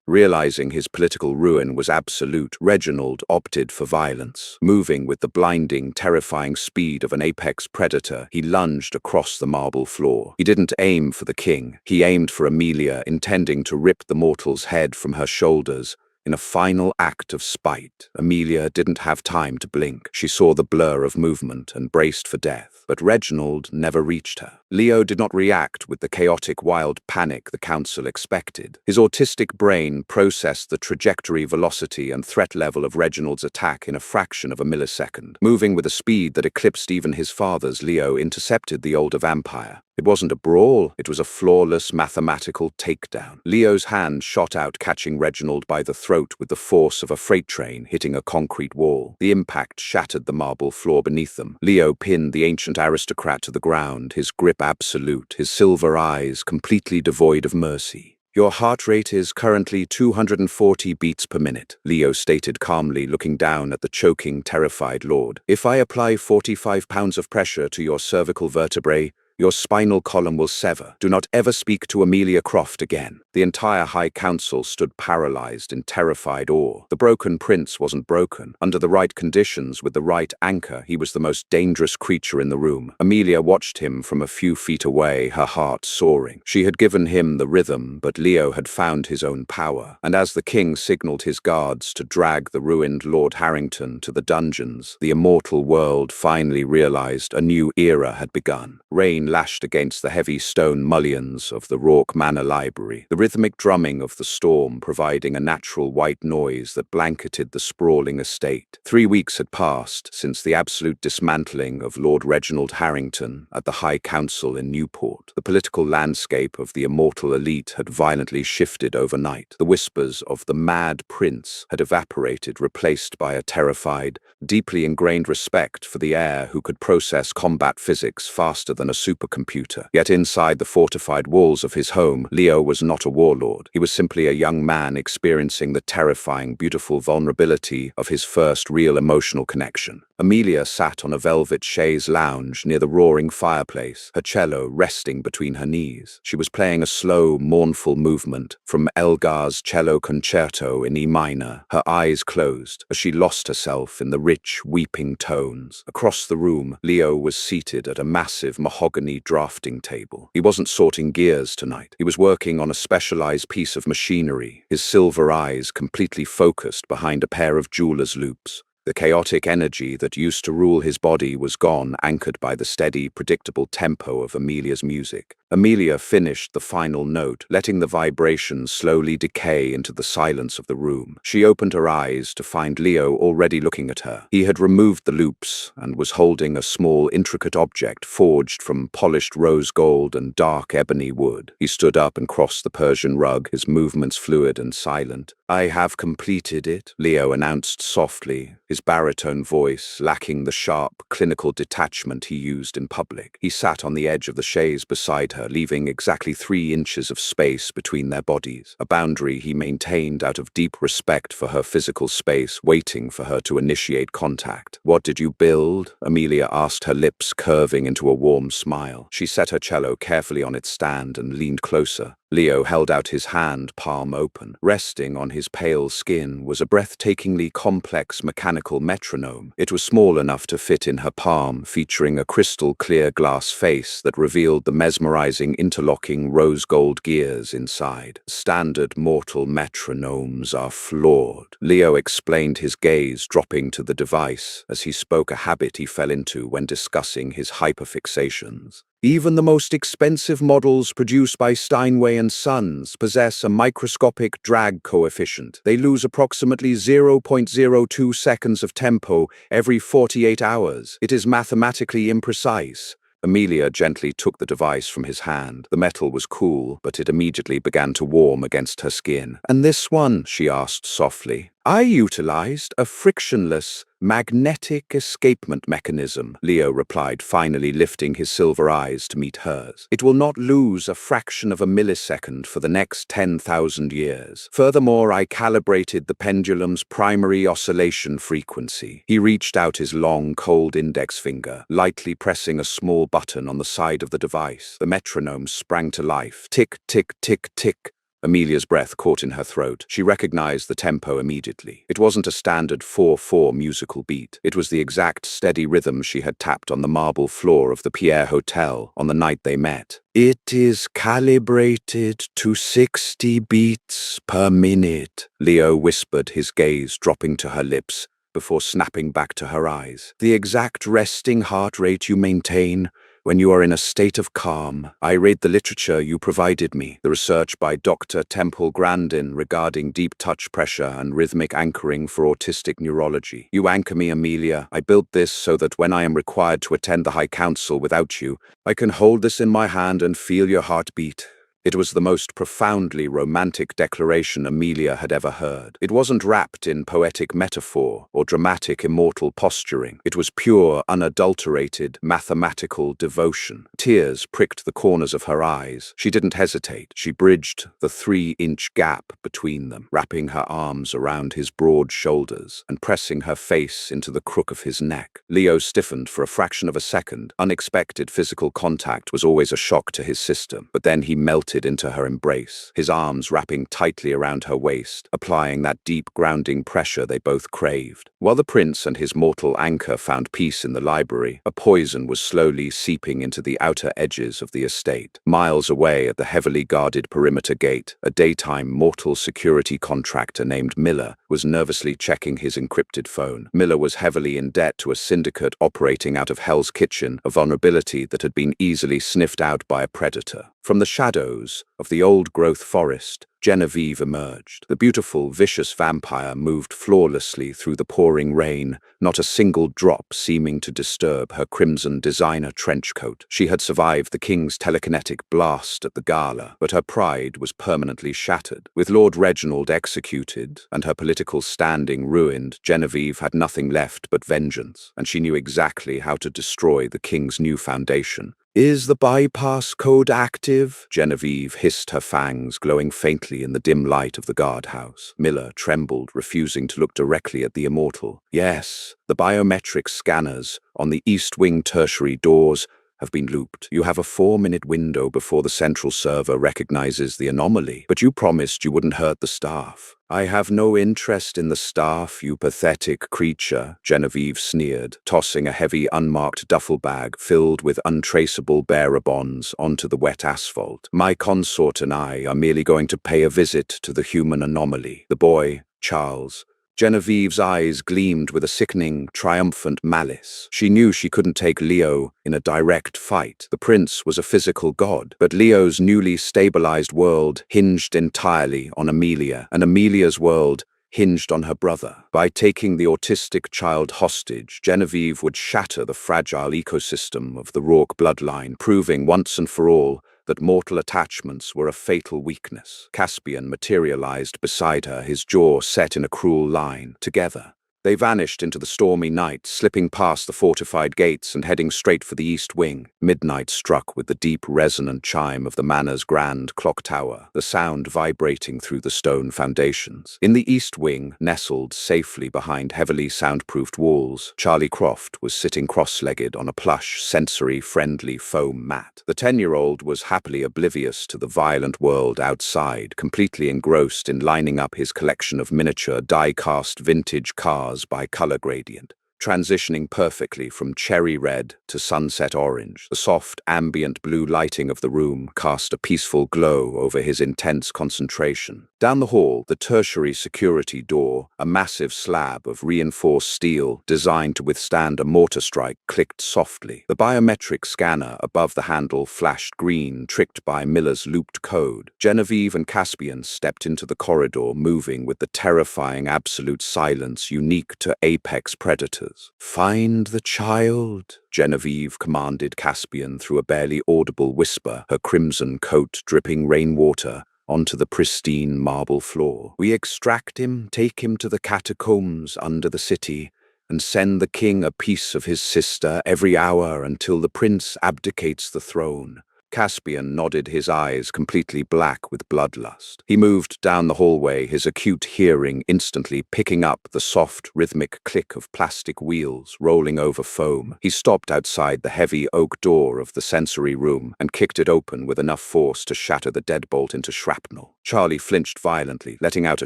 Realizing his political ruin was absolute, Reginald opted for violence. Moving with the blinding, terrifying speed of an apex predator, he lunged across the marble floor. He didn't aim for the king. He aimed for Amelia, intending to rip the mortal's head from her shoulders. In a final act of spite, Amelia didn't have time to blink. She saw the blur of movement and braced for death. But Reginald never reached her. Leo did not react with the chaotic, wild panic the council expected. His autistic brain processed the trajectory, velocity, and threat level of Reginald's attack in a fraction of a millisecond. Moving with a speed that eclipsed even his father's, Leo intercepted the older vampire. It wasn't a brawl, it was a flawless mathematical takedown. Leo's hand shot out, catching Reginald by the throat with the force of a freight train hitting a concrete wall. The impact shattered the marble floor beneath them. Leo pinned the ancient aristocrat to the ground, his grip absolute, his silver eyes completely devoid of mercy. "Your heart rate is currently 240 beats per minute," Leo stated calmly, looking down at the choking, terrified lord. "If I apply 45 pounds of pressure to your cervical vertebrae, your spinal column will sever. Do not ever speak to Amelia Croft again." The entire High Council stood paralyzed in terrified awe. The broken prince wasn't broken. Under the right conditions, with the right anchor, he was the most dangerous creature in the room. Amelia watched him from a few feet away, her heart soaring. She had given him the rhythm, but Leo had found his own power. And as the king signaled his guards to drag the ruined Lord Harrington to the dungeons, the immortal world finally realized a new era had begun. Rain lashed against the heavy stone mullions of the Rourke Manor Library, the rhythmic drumming of the storm providing a natural white noise that blanketed the sprawling estate. 3 weeks had passed since the absolute dismantling of Lord Reginald Harrington at the High Council in Newport. The political landscape of the immortal elite had violently shifted overnight. The whispers of the Mad Prince had evaporated, replaced by a terrified, deeply ingrained respect for the heir who could process combat physics faster than a supercomputer. Yet inside the fortified walls of his home, Leo was not a warlord. He was simply a young man experiencing the terrifying, beautiful vulnerability of his first real emotional connection. Amelia sat on a velvet chaise lounge near the roaring fireplace, her cello resting between her knees. She was playing a slow, mournful movement from Elgar's cello concerto in E minor, her eyes closed as she lost herself in the rich, weeping tones. Across the room, Leo was seated at a massive mahogany drafting table. He wasn't sorting gears tonight. He was working on a specialized piece of machinery, his silver eyes completely focused behind a pair of jeweler's loupes. The chaotic energy that used to rule his body was gone, anchored by the steady, predictable tempo of Amelia's music. Amelia finished the final note, letting the vibrations slowly decay into the silence of the room. She opened her eyes to find Leo already looking at her. He had removed the loops and was holding a small, intricate object forged from polished rose gold and dark ebony wood. He stood up and crossed the Persian rug, his movements fluid and silent. "I have completed it," Leo announced softly, his baritone voice lacking the sharp, clinical detachment he used in public. He sat on the edge of the chaise beside her, leaving exactly 3 inches of space between their bodies, a boundary he maintained out of deep respect for her physical space, waiting for her to initiate contact. "What did you build?" Amelia asked, her lips curving into a warm smile. She set her cello carefully on its stand and leaned closer. Leo held out his hand, palm open. Resting on his pale skin was a breathtakingly complex mechanical metronome. It was small enough to fit in her palm, featuring a crystal-clear glass face that revealed the mesmerizing interlocking rose-gold gears inside. "Standard mortal metronomes are flawed," Leo explained, his gaze dropping to the device as he spoke, a habit he fell into when discussing his hyperfixations. "Even the most expensive models produced by Steinway and Sons possess a microscopic drag coefficient. They lose approximately 0.02 seconds of tempo every 48 hours. It is mathematically imprecise. Amelia gently took the device from his hand. The metal was cool, but it immediately began to warm against her skin. "And this one?" she asked softly. "I utilized a frictionless, magnetic escapement mechanism," Leo replied, finally lifting his silver eyes to meet hers. "It will not lose a fraction of a millisecond for the next 10,000 years. Furthermore, I calibrated the pendulum's primary oscillation frequency." He reached out his long, cold index finger, lightly pressing a small button on the side of the device. The metronome sprang to life. Tick, tick, tick, tick. Amelia's breath caught in her throat. She recognized the tempo immediately. It wasn't a standard 4/4 musical beat. It was the exact steady rhythm she had tapped on the marble floor of the Pierre Hotel on the night they met. "It is calibrated to 60 beats per minute," Leo whispered, his gaze dropping to her lips before snapping back to her eyes. "The exact resting heart rate you maintain when you are in a state of calm. I read the literature you provided me, the research by Dr. Temple Grandin regarding deep touch pressure and rhythmic anchoring for autistic neurology. You anchor me, Amelia. I built this so that when I am required to attend the High Council without you, I can hold this in my hand and feel your heartbeat." It was the most profoundly romantic declaration Amelia had ever heard. It wasn't wrapped in poetic metaphor or dramatic immortal posturing. It was pure, unadulterated, mathematical devotion. Tears pricked the corners of her eyes. She didn't hesitate. She bridged the 3-inch gap between them, wrapping her arms around his broad shoulders and pressing her face into the crook of his neck. Leo stiffened for a fraction of a second. Unexpected physical contact was always a shock to his system, but then he melted into her embrace, his arms wrapping tightly around her waist, applying that deep grounding pressure they both craved. While the prince and his mortal anchor found peace in the library, a poison was slowly seeping into the outer edges of the estate. Miles away at the heavily guarded perimeter gate, a daytime mortal security contractor named Miller was nervously checking his encrypted phone. Miller was heavily in debt to a syndicate operating out of Hell's Kitchen, a vulnerability that had been easily sniffed out by a predator. From the shadows of the old-growth forest, Genevieve emerged. The beautiful, vicious vampire moved flawlessly through the pouring rain, not a single drop seeming to disturb her crimson designer trench coat. She had survived the king's telekinetic blast at the gala, but her pride was permanently shattered. With Lord Reginald executed and her political standing ruined, Genevieve had nothing left but vengeance, and she knew exactly how to destroy the king's new foundation. "Is the bypass code active?" Genevieve hissed, her fangs glowing faintly in the dim light of the guardhouse. Miller trembled, refusing to look directly at the immortal. "Yes, the biometric scanners on the East Wing tertiary doors have been looped. You have a 4-minute window before the central server recognizes the anomaly, but you promised you wouldn't hurt the staff." "I have no interest in the staff, you pathetic creature," Genevieve sneered, tossing a heavy unmarked duffel bag filled with untraceable bearer bonds onto the wet asphalt. "My consort and I are merely going to pay a visit to the human anomaly. The boy, Charles." Genevieve's eyes gleamed with a sickening, triumphant malice. She knew she couldn't take Leo in a direct fight. The prince was a physical god, but Leo's newly stabilized world hinged entirely on Amelia, and Amelia's world hinged on her brother. By taking the autistic child hostage, Genevieve would shatter the fragile ecosystem of the Rourke bloodline, proving once and for all that mortal attachments were a fatal weakness. Caspian materialized beside her, his jaw set in a cruel line. Together, they vanished into the stormy night, slipping past the fortified gates and heading straight for the East Wing. Midnight struck with the deep, resonant chime of the manor's grand clock tower, the sound vibrating through the stone foundations. In the East Wing, nestled safely behind heavily soundproofed walls, Charlie Croft was sitting cross-legged on a plush, sensory-friendly foam mat. The 10-year-old was happily oblivious to the violent world outside, completely engrossed in lining up his collection of miniature, die-cast vintage cars by color gradient, transitioning perfectly from cherry red to sunset orange. The soft, ambient blue lighting of the room cast a peaceful glow over his intense concentration. Down the hall, the tertiary security door, a massive slab of reinforced steel designed to withstand a mortar strike, clicked softly. The biometric scanner above the handle flashed green, tricked by Miller's looped code. Genevieve and Caspian stepped into the corridor, moving with the terrifying absolute silence unique to apex predators. fingers. "Find the child," Genevieve commanded Caspian through a barely audible whisper, her crimson coat dripping rainwater onto the pristine marble floor. "We extract him, take him to the catacombs under the city, and send the king a piece of his sister every hour until the prince abdicates the throne." Caspian nodded, his eyes completely black with bloodlust. He moved down the hallway, his acute hearing instantly picking up the soft, rhythmic click of plastic wheels rolling over foam. He stopped outside the heavy oak door of the sensory room and kicked it open with enough force to shatter the deadbolt into shrapnel. Charlie flinched violently, letting out a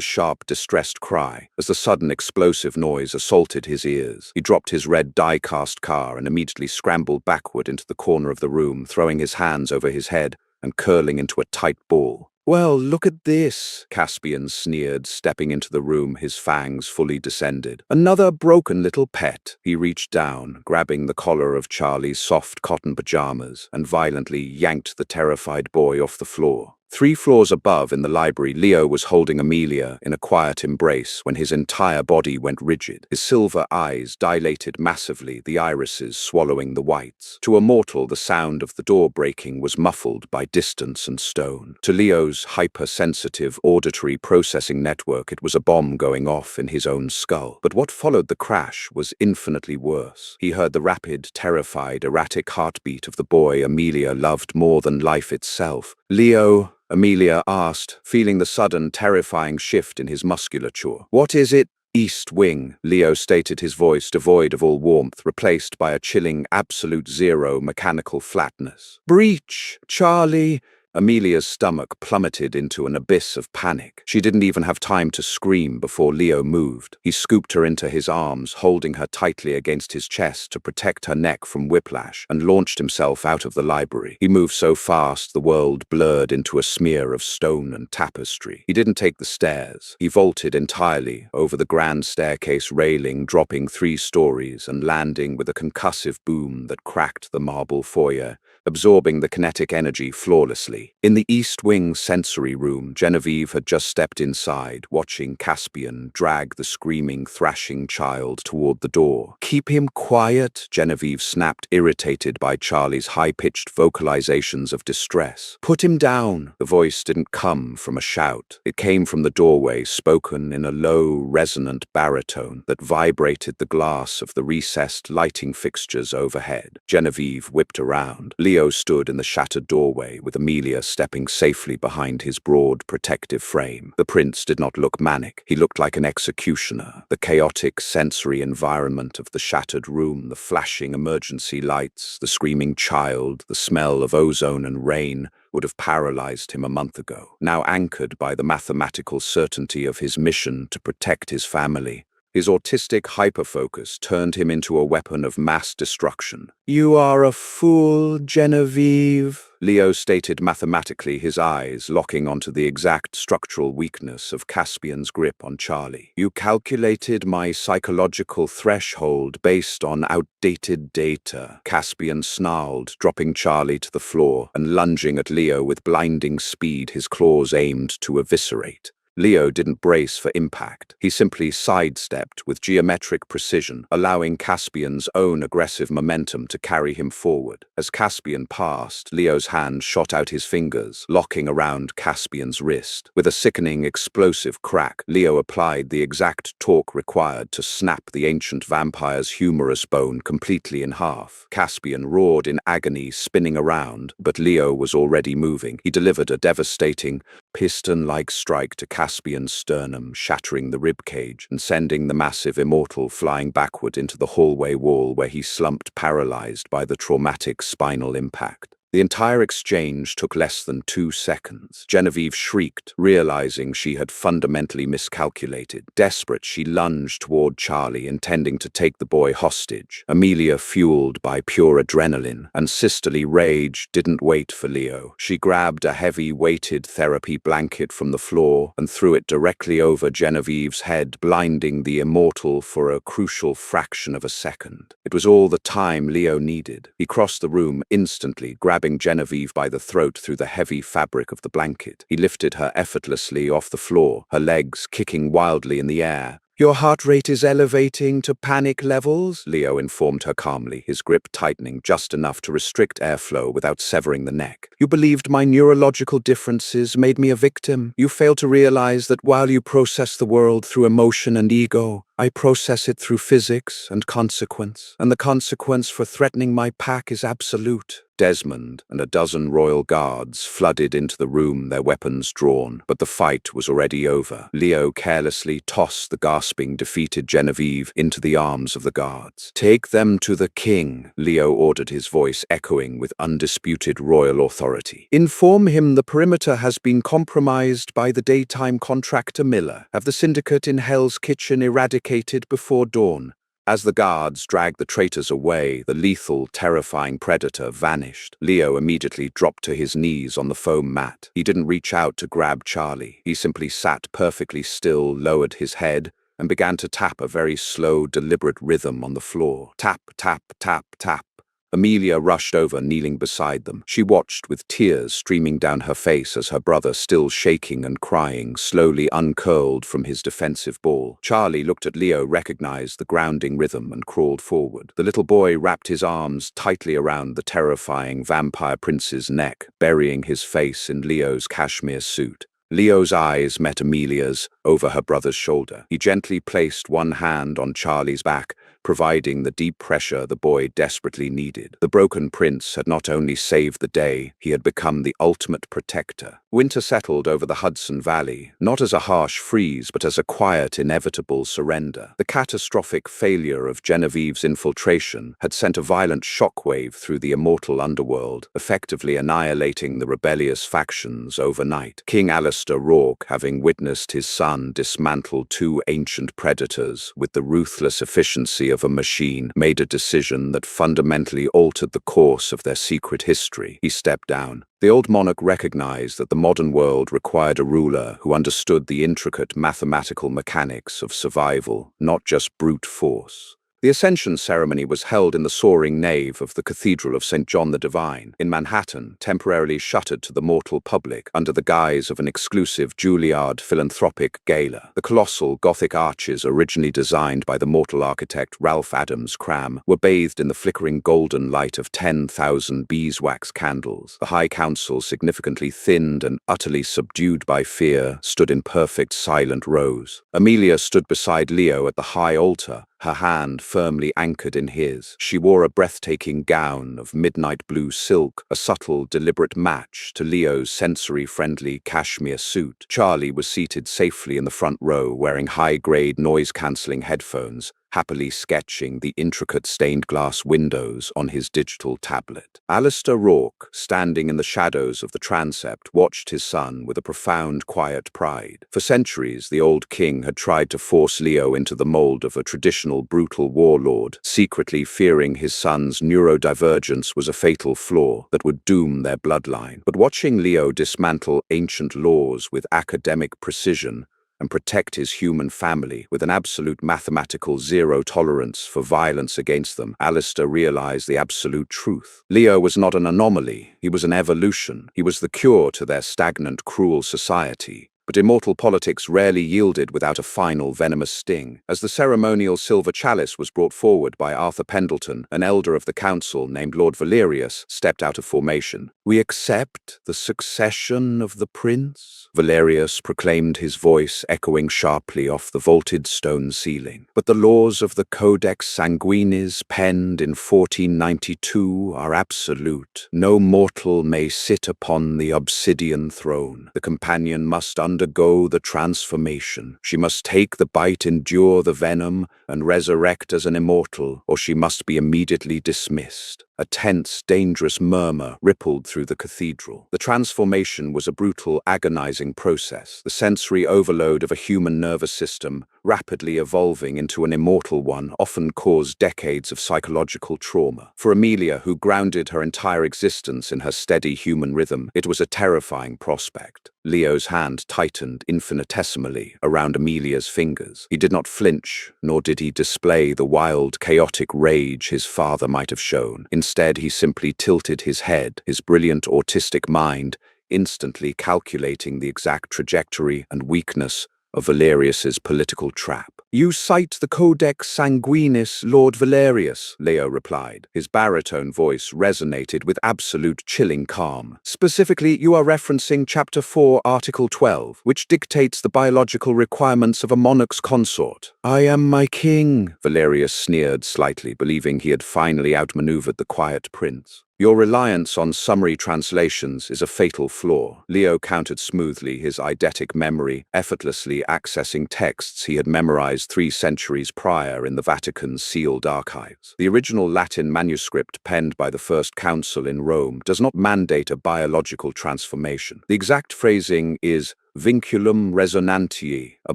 sharp, distressed cry as the sudden explosive noise assaulted his ears. He dropped his red die-cast car and immediately scrambled backward into the corner of the room, throwing his hands over his head and curling into a tight ball. "Well, look at this," Caspian sneered, stepping into the room, his fangs fully descended. "Another broken little pet." He reached down, grabbing the collar of Charlie's soft cotton pajamas, and violently yanked the terrified boy off the floor. 3 floors above in the library, Leo was holding Amelia in a quiet embrace when his entire body went rigid. His silver eyes dilated massively, the irises swallowing the whites. To a mortal, the sound of the door breaking was muffled by distance and stone. To Leo's hypersensitive auditory processing network, it was a bomb going off in his own skull. But what followed the crash was infinitely worse. He heard the rapid, terrified, erratic heartbeat of the boy Amelia loved more than life itself. "Leo?" Amelia asked, feeling the sudden, terrifying shift in his musculature. "What is it?" "East Wing," Leo stated, his voice devoid of all warmth, replaced by a chilling, absolute zero mechanical flatness. "Breach, Charlie." Amelia's stomach plummeted into an abyss of panic. She didn't even have time to scream before Leo moved. He scooped her into his arms, holding her tightly against his chest to protect her neck from whiplash, and launched himself out of the library. He moved so fast the world blurred into a smear of stone and tapestry. He didn't take the stairs. He vaulted entirely over the grand staircase railing, dropping 3 stories and landing with a concussive boom that cracked the marble foyer, absorbing the kinetic energy flawlessly. In the East Wing sensory room, Genevieve had just stepped inside, watching Caspian drag the screaming, thrashing child toward the door. "Keep him quiet," Genevieve snapped, irritated by Charlie's high-pitched vocalizations of distress. "Put him down." The voice didn't come from a shout. It came from the doorway, spoken in a low, resonant baritone that vibrated the glass of the recessed lighting fixtures overhead. Genevieve whipped around. Leo stood in the shattered doorway, with Amelia stepping safely behind his broad, protective frame. The prince did not look manic. He looked like an executioner. The chaotic, sensory environment of the shattered room, the flashing emergency lights, the screaming child, the smell of ozone and rain would have paralyzed him a month ago. Now anchored by the mathematical certainty of his mission to protect his family, his autistic hyperfocus turned him into a weapon of mass destruction. "You are a fool, Genevieve," Leo stated mathematically, his eyes locking onto the exact structural weakness of Caspian's grip on Charlie. "You calculated my psychological threshold based on outdated data." Caspian snarled, dropping Charlie to the floor and lunging at Leo with blinding speed, his claws aimed to eviscerate. Leo didn't brace for impact. He simply sidestepped with geometric precision, allowing Caspian's own aggressive momentum to carry him forward. As Caspian passed, Leo's hand shot out, his fingers locking around Caspian's wrist. With a sickening, explosive crack, Leo applied the exact torque required to snap the ancient vampire's humerus bone completely in half. Caspian roared in agony, spinning around, but Leo was already moving. He delivered a devastating, piston-like strike to Caspian's sternum, shattering the ribcage and sending the massive immortal flying backward into the hallway wall, where he slumped paralyzed by the traumatic spinal impact. The entire exchange took less than 2 seconds. Genevieve shrieked, realizing she had fundamentally miscalculated. Desperate, she lunged toward Charlie, intending to take the boy hostage. Amelia, fueled by pure adrenaline and sisterly rage, didn't wait for Leo. She grabbed a heavy, weighted therapy blanket from the floor and threw it directly over Genevieve's head, blinding the immortal for a crucial fraction of a second. It was all the time Leo needed. He crossed the room instantly, grabbing Genevieve by the throat through the heavy fabric of the blanket. He lifted her effortlessly off the floor, her legs kicking wildly in the air, Your heart rate is elevating to panic levels, Leo informed her calmly, his grip tightening just enough to restrict airflow without severing the neck. You believed my neurological differences made me a victim. You failed to realize that while you process the world through emotion and ego, I process it through physics and consequence. And the consequence for threatening my pack is absolute. Desmond and a dozen royal guards flooded into the room, their weapons drawn, but the fight was already over. Leo carelessly tossed the gasping, defeated Genevieve into the arms of the guards. Take them to the king, Leo ordered, his voice echoing with undisputed royal authority. Inform him the perimeter has been compromised by the daytime contractor Miller. Have the syndicate in Hell's Kitchen eradicated before dawn. As the guards dragged the traitors away, the lethal, terrifying predator vanished. Leo immediately dropped to his knees on the foam mat. He didn't reach out to grab Charlie. He simply sat perfectly still, lowered his head, and began to tap a very slow, deliberate rhythm on the floor. Tap, tap, tap, tap. Amelia rushed over, kneeling beside them. She watched with tears streaming down her face as her brother, still shaking and crying, slowly uncurled from his defensive ball. Charlie looked at Leo, recognized the grounding rhythm, and crawled forward. The little boy wrapped his arms tightly around the terrifying vampire prince's neck, burying his face in Leo's cashmere suit. Leo's eyes met Amelia's over her brother's shoulder. He gently placed one hand on Charlie's back, providing the deep pressure the boy desperately needed. The broken prince had not only saved the day, he had become the ultimate protector. Winter settled over the Hudson Valley, not as a harsh freeze, but as a quiet, inevitable surrender. The catastrophic failure of Genevieve's infiltration had sent a violent shockwave through the immortal underworld, effectively annihilating the rebellious factions overnight. King Alistair Rourke, having witnessed his son dismantle two ancient predators with the ruthless efficiency of a machine, made a decision that fundamentally altered the course of their secret history. He stepped down. The old monarch recognized that the modern world required a ruler who understood the intricate mathematical mechanics of survival, not just brute force. The Ascension ceremony was held in the soaring nave of the Cathedral of St. John the Divine in Manhattan, temporarily shuttered to the mortal public under the guise of an exclusive Juilliard philanthropic gala. The colossal Gothic arches, originally designed by the mortal architect Ralph Adams Cram, were bathed in the flickering golden light of 10,000 beeswax candles. The High Council, significantly thinned and utterly subdued by fear, stood in perfect silent rows. Amelia stood beside Leo at the high altar, her hand firmly anchored in his. She wore a breathtaking gown of midnight blue silk, a subtle, deliberate match to Leo's sensory-friendly cashmere suit. Charlie was seated safely in the front row, wearing high-grade noise-cancelling headphones, happily sketching the intricate stained-glass windows on his digital tablet. Alistair Rourke, standing in the shadows of the transept, watched his son with a profound, quiet pride. For centuries, the old king had tried to force Leo into the mold of a traditional, brutal warlord, secretly fearing his son's neurodivergence was a fatal flaw that would doom their bloodline. But watching Leo dismantle ancient laws with academic precision and protect his human family with an absolute mathematical zero tolerance for violence against them, Alistair realized the absolute truth. Leo was not an anomaly, he was an evolution. He was the cure to their stagnant, cruel society. But immortal politics rarely yielded without a final venomous sting. As the ceremonial silver chalice was brought forward by Arthur Pendleton, an elder of the council named Lord Valerius stepped out of formation. "We accept the succession of the prince," Valerius proclaimed, his voice echoing sharply off the vaulted stone ceiling. "But the laws of the Codex Sanguinis, penned in 1492, are absolute. No mortal may sit upon the obsidian throne. The companion must undergo the transformation. She must take the bite, endure the venom, and resurrect as an immortal, or she must be immediately dismissed." A tense, dangerous murmur rippled through the cathedral. The transformation was a brutal, agonizing process, the sensory overload of a human nervous system rapidly evolving into an immortal one often caused decades of psychological trauma. For Amelia, who grounded her entire existence in her steady human rhythm, it was a terrifying prospect. Leo's hand tightened infinitesimally around Amelia's fingers. He did not flinch, nor did he display the wild, chaotic rage his father might have shown. Instead, he simply tilted his head, his brilliant autistic mind instantly calculating the exact trajectory and weakness of Valerius's political trap. "You cite the Codex Sanguinis, Lord Valerius," Leo replied. His baritone voice resonated with absolute chilling calm. "Specifically, you are referencing Chapter 4, Article 12, which dictates the biological requirements of a monarch's consort." "I am my king," Valerius sneered slightly, believing he had finally outmaneuvered the quiet prince. "Your reliance on summary translations is a fatal flaw," Leo countered smoothly, his eidetic memory effortlessly accessing texts he had memorized 3 centuries prior in the Vatican's sealed archives. The original Latin manuscript penned by the First Council in Rome does not mandate a biological transformation. The exact phrasing is vinculum resonantiae, a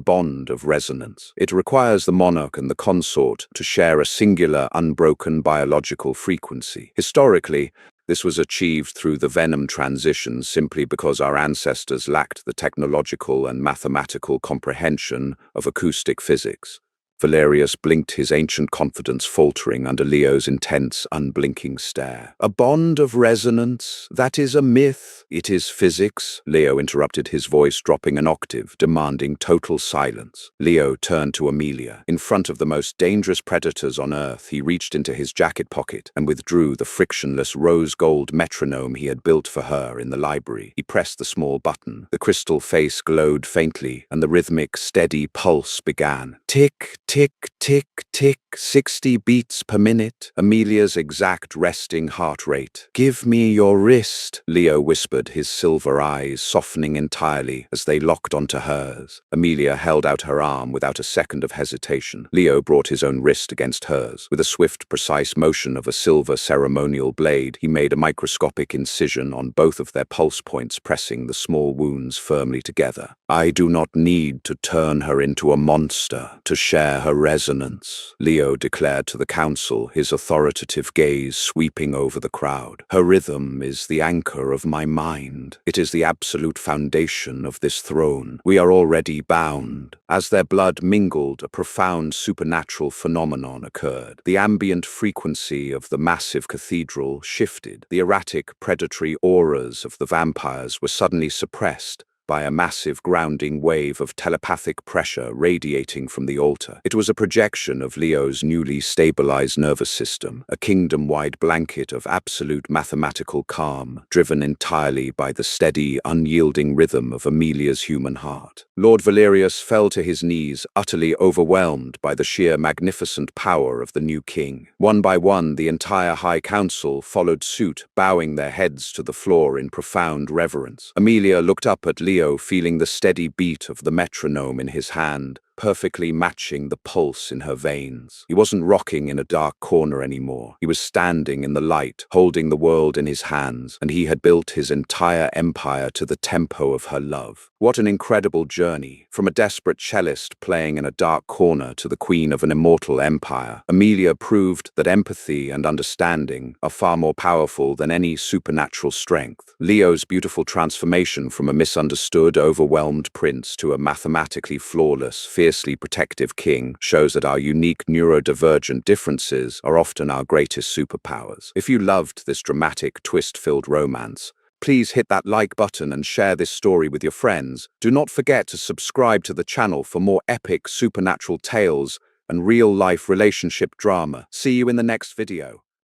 bond of resonance. It requires the monarch and the consort to share a singular, unbroken biological frequency. Historically, this was achieved through the venom transition simply because our ancestors lacked the technological and mathematical comprehension of acoustic physics. Valerius blinked, his ancient confidence faltering under Leo's intense, unblinking stare. "A bond of resonance? That is a myth. It is physics," Leo interrupted, his voice dropping an octave, demanding total silence. Leo turned to Amelia. In front of the most dangerous predators on Earth, he reached into his jacket pocket and withdrew the frictionless rose-gold metronome he had built for her in the library. He pressed the small button. The crystal face glowed faintly, and the rhythmic, steady pulse began. Tick, tick, tick, tick, 60 beats per minute, Amelia's exact resting heart rate. "Give me your wrist," Leo whispered, his silver eyes softening entirely as they locked onto hers. Amelia held out her arm without a second of hesitation. Leo brought his own wrist against hers. With a swift, precise motion of a silver ceremonial blade, he made a microscopic incision on both of their pulse points, pressing the small wounds firmly together. "I do not need to turn her into a monster to share her resonance," Leo declared to the council, his authoritative gaze sweeping over the crowd. "Her rhythm is the anchor of my mind. It is the absolute foundation of this throne. We are already bound." As their blood mingled, a profound supernatural phenomenon occurred. The ambient frequency of the massive cathedral shifted. The erratic, predatory auras of the vampires were suddenly suppressed by a massive grounding wave of telepathic pressure radiating from the altar. It was a projection of Leo's newly stabilized nervous system, a kingdom-wide blanket of absolute mathematical calm, driven entirely by the steady, unyielding rhythm of Amelia's human heart. Lord Valerius fell to his knees, utterly overwhelmed by the sheer magnificent power of the new king. One by one, the entire High Council followed suit, bowing their heads to the floor in profound reverence. Amelia looked up at Leo, feeling the steady beat of the metronome in his hand, perfectly matching the pulse in her veins. He wasn't rocking in a dark corner anymore. He was standing in the light, holding the world in his hands, and he had built his entire empire to the tempo of her love. What an incredible journey. From a desperate cellist playing in a dark corner to the queen of an immortal empire, Amelia proved that empathy and understanding are far more powerful than any supernatural strength. Leo's beautiful transformation from a misunderstood, overwhelmed prince to a mathematically flawless, fiercely protective king shows that our unique neurodivergent differences are often our greatest superpowers. If you loved this dramatic, twist-filled romance, please hit that like button and share this story with your friends. Do not forget to subscribe to the channel for more epic supernatural tales and real-life relationship drama. See you in the next video.